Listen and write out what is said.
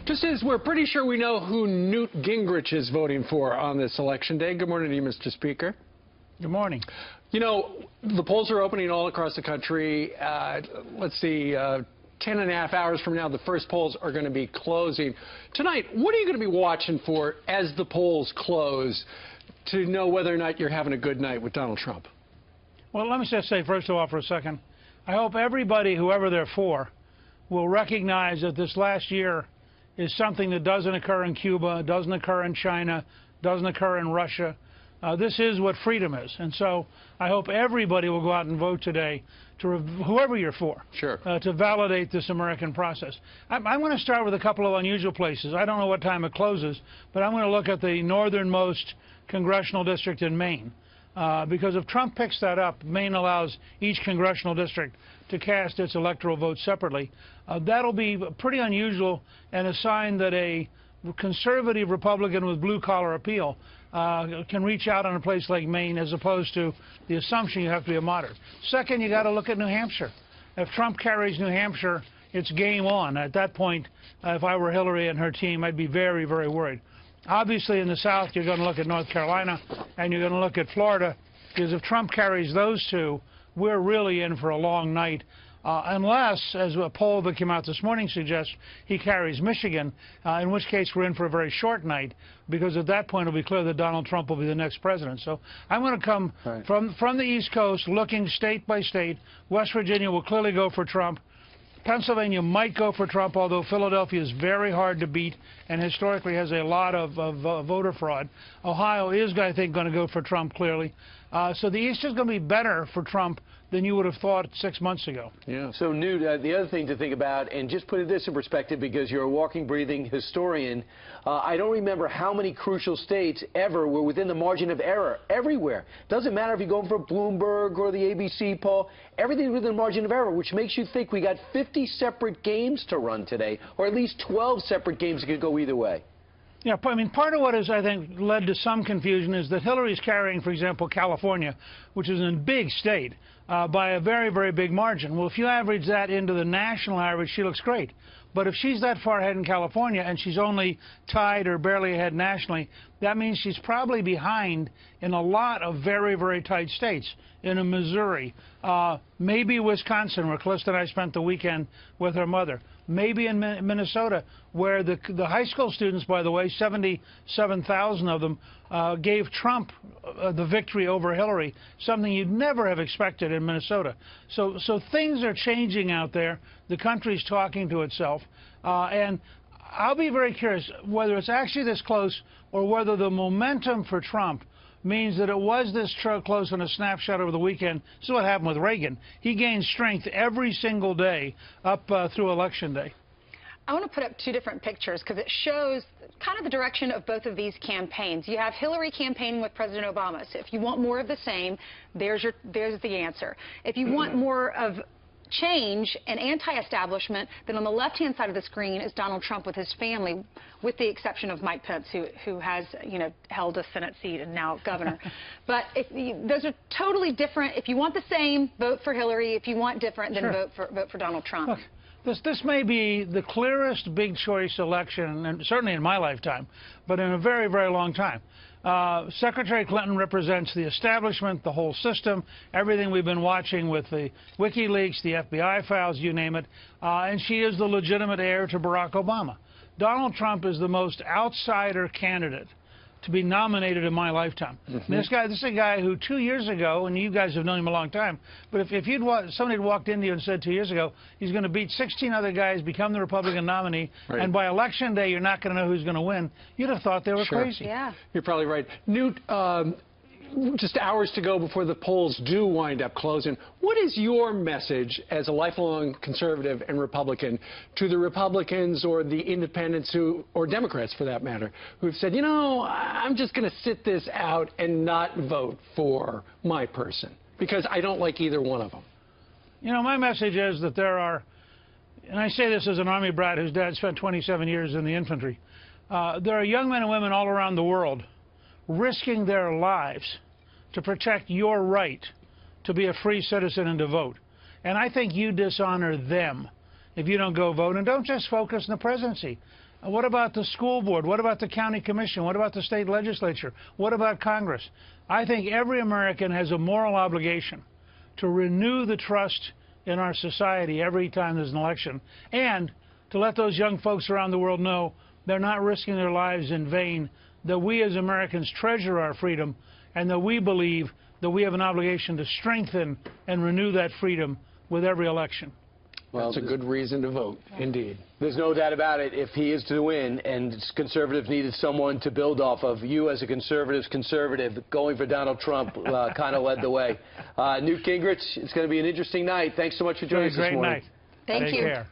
Just as we're pretty sure we know who Newt Gingrich is voting for on this election day. Good morning to you, Mr. Speaker. Good morning. You know, the polls are opening all across the country. Let's see, 10 and a half hours from now, the first polls are going to be closing. Tonight, what are you going to be watching for as the polls close to know whether or not you're having a good night with Donald Trump? Well, let me just say, first of all, for a second, I hope everybody, whoever they're for, will recognize that this last year is something that doesn't occur in Cuba, doesn't occur in China, doesn't occur in Russia. This is what freedom is. And so I hope everybody will go out and vote today, to whoever you're for, sure, to validate this American process. I'm going to start with a couple of unusual places. I don't know what time it closes, but I'm going to look at the northernmost congressional district in Maine. Because if Trump picks that up, Maine allows each congressional district to cast its electoral vote separately. That'll be pretty unusual and a sign that a conservative Republican with blue-collar appeal can reach out on a place like Maine, as opposed to the assumption you have to be a moderate. Second, you got to look at New Hampshire. If Trump carries New Hampshire, it's game on. At that point, if I were Hillary and her team, I'd be very, very worried. Obviously, in the South, you're going to look at North Carolina, and you're going to look at Florida, because if Trump carries those two, we're really in for a long night, unless, as a poll that came out this morning suggests, he carries Michigan, in which case we're in for a very short night, because at that point it'll be clear that Donald Trump will be the next president. So I'm going to come from the East Coast, looking state by state. West Virginia will clearly go for Trump. Pennsylvania might go for Trump, although Philadelphia is very hard to beat and historically has a lot of voter fraud. Ohio is, I think, going to go for Trump, clearly. So the East is going to be better for Trump than you would have thought 6 months ago. Yeah. So, Newt, the other thing to think about, and just put this in perspective because you're a walking, breathing historian, I don't remember how many crucial states ever were within the margin of error. Everywhere. Doesn't matter if you're going for Bloomberg or the ABC poll. Everything's within the margin of error, which makes you think we got 50 separate games to run today, or at least 12 separate games that could go either way. Yeah, I mean, part of what has, I think, led to some confusion is that Hillary's carrying, for example, California, which is a big state, by a very, very big margin. Well, if you average that into the national average, she looks great. But if she's that far ahead in California and she's only tied or barely ahead nationally, that means she's probably behind in a lot of very, very tight states. In Missouri, maybe Wisconsin, where Calista and I spent the weekend with her mother. Maybe in Minnesota, where the high school students, by the way, 77,000 of them, gave Trump the victory over Hillary, something you'd never have expected in Minnesota. So things are changing out there. The country's talking to itself. And I'll be very curious whether it's actually this close or whether the momentum for Trump means that it was this close on a snapshot over the weekend. This is what happened with Reagan. He gained strength every single day up through Election Day. I want to put up two different pictures because it shows kind of the direction of both of these campaigns. You have Hillary campaigning with President Obama. So if you want more of the same, there's the answer. If you want more of change and anti-establishment, then on the left-hand side of the screen is Donald Trump with his family, with the exception of Mike Pence, who has, you know, held a Senate seat and now governor. But those are totally different. If you want the same, vote for Hillary. If you want different, then vote for Donald Trump. Look, this may be the clearest big choice election, and certainly in my lifetime, but in a very, very long time. Secretary Clinton represents the establishment, the whole system, everything we've been watching with the WikiLeaks, the FBI files, you name it, and she is the legitimate heir to Barack Obama. Donald Trump is the most outsider candidate to be nominated in my lifetime. This is a guy who 2 years ago, and you guys have known him a long time, but if somebody had walked into you and said 2 years ago, he's going to beat 16 other guys, become the Republican nominee, and by Election Day you're not going to know who's going to win, you'd have thought they were crazy. Yeah. You're probably right. Newt, just hours to go before the polls do wind up closing. What is your message as a lifelong conservative and Republican to the Republicans or the independents or Democrats for that matter, who've said, you know, I'm just going to sit this out and not vote for my person because I don't like either one of them? You know, my message is that there are, and I say this as an Army brat whose dad spent 27 years in the infantry, there are young men and women all around the world risking their lives to protect your right to be a free citizen and to vote. And I think you dishonor them if you don't go vote. And don't just focus on the presidency. What about the school board? What about the county commission? What about the state legislature? What about Congress? I think every American has a moral obligation to renew the trust in our society every time there's an election, and to let those young folks around the world know they're not risking their lives in vain, that we as Americans treasure our freedom, and that we believe that we have an obligation to strengthen and renew that freedom with every election. Well, that's a good reason to vote, indeed. There's no doubt about it. If he is to win, and conservatives needed someone to build off of, you as a conservative going for Donald Trump kind of led the way. Newt Gingrich, it's going to be an interesting night. Thanks so much for joining us this morning. Great night. Thank you. Take care.